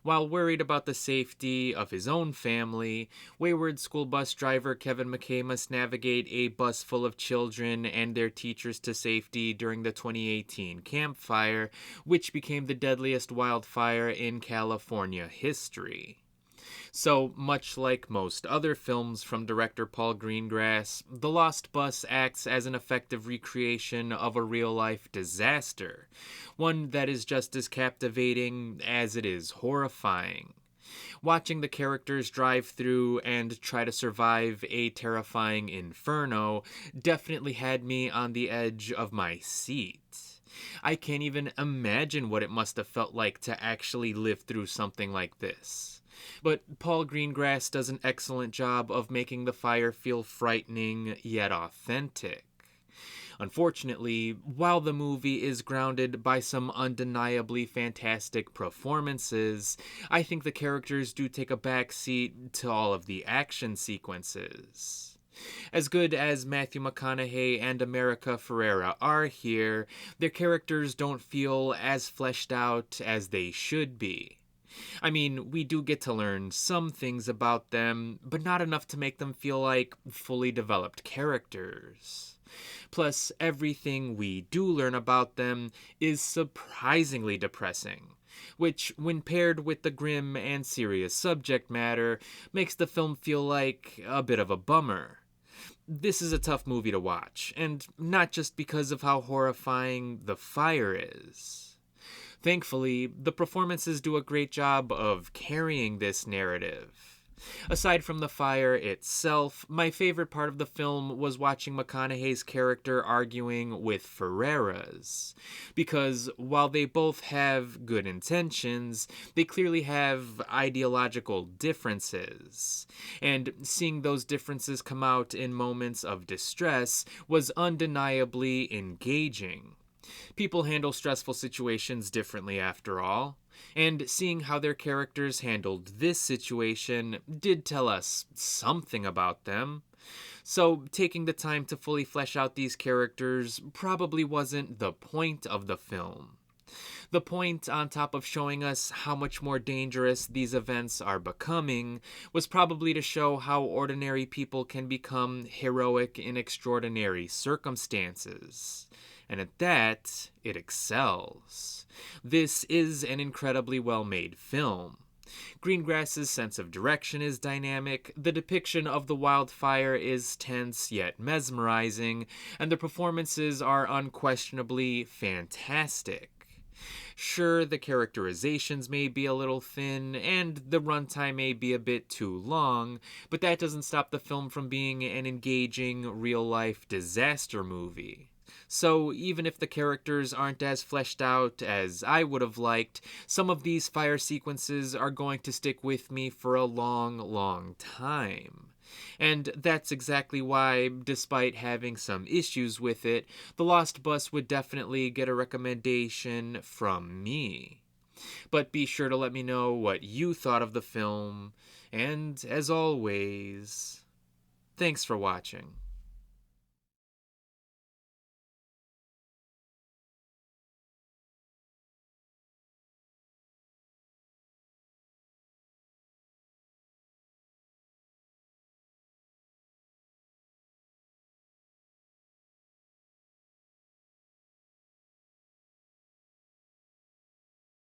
While worried about the safety of his own family, wayward school bus driver Kevin McKay must navigate a bus full of children and their teachers to safety during the 2018 Camp Fire, which became the deadliest wildfire in California history. So, much like most other films from director Paul Greengrass, The Lost Bus acts as an effective recreation of a real life disaster, one that is just as captivating as it is horrifying. Watching the characters drive through and try to survive a terrifying inferno definitely had me on the edge of my seat. I can't even imagine what it must have felt like to actually live through something like this. But Paul Greengrass does an excellent job of making the fire feel frightening yet authentic. Unfortunately, while the movie is grounded by some undeniably fantastic performances, I think the characters do take a backseat to all of the action sequences. As good as Matthew McConaughey and America Ferrera are here, their characters don't feel as fleshed out as they should be. I mean, we do get to learn some things about them, but not enough to make them feel like fully developed characters. Plus, everything we do learn about them is surprisingly depressing, which, when paired with the grim and serious subject matter, makes the film feel like a bit of a bummer. This is a tough movie to watch, and not just because of how horrifying the fire is. Thankfully, the performances do a great job of carrying this narrative. Aside from the fire itself, my favorite part of the film was watching McConaughey's character arguing with Ferrera's. Because while they both have good intentions, they clearly have ideological differences. And seeing those differences come out in moments of distress was undeniably engaging. People handle stressful situations differently, after all, and seeing how their characters handled this situation did tell us something about them. So, taking the time to fully flesh out these characters probably wasn't the point of the film. The point, on top of showing us how much more dangerous these events are becoming, was probably to show how ordinary people can become heroic in extraordinary circumstances. And at that, it excels. This is an incredibly well made film. Greengrass's sense of direction is dynamic, the depiction of the wildfire is tense yet mesmerizing, and the performances are unquestionably fantastic. Sure, the characterizations may be a little thin, and the runtime may be a bit too long, but that doesn't stop the film from being an engaging, real life disaster movie. So, even if the characters aren't as fleshed out as I would have liked, some of these fire sequences are going to stick with me for a long, long time. And that's exactly why, despite having some issues with it, The Lost Bus would definitely get a recommendation from me. But be sure to let me know what you thought of the film, and as always, thanks for watching.